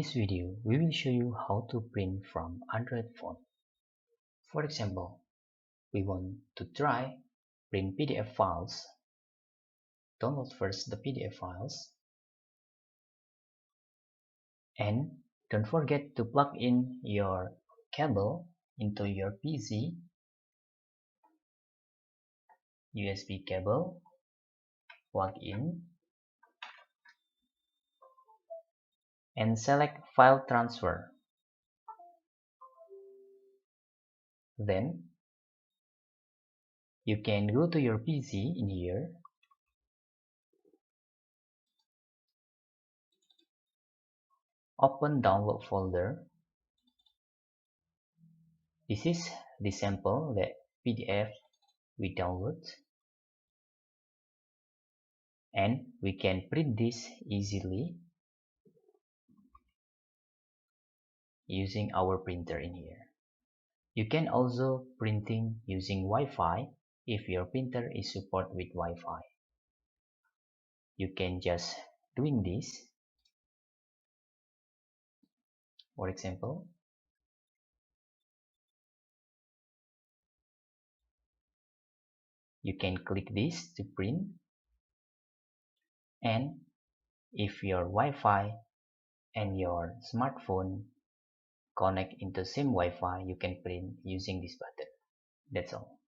this video, we will show you how to print from Android phone. For example, we want to try print PDF files. Download first the PDF files. And don't forget to plug in your cable into your PC. USB cable, plug in, and select File Transfer. Then you can go to your PC in here, open download folder. This is the sample that PDF we download, and we can print this easily using our printer in here. You can also printing using Wi-Fi if your printer is support with Wi-Fi. You can just doing this. For example, you can click this to print, and if your Wi-Fi and your smartphone connect into same Wi-Fi, you can print using this button. That's all.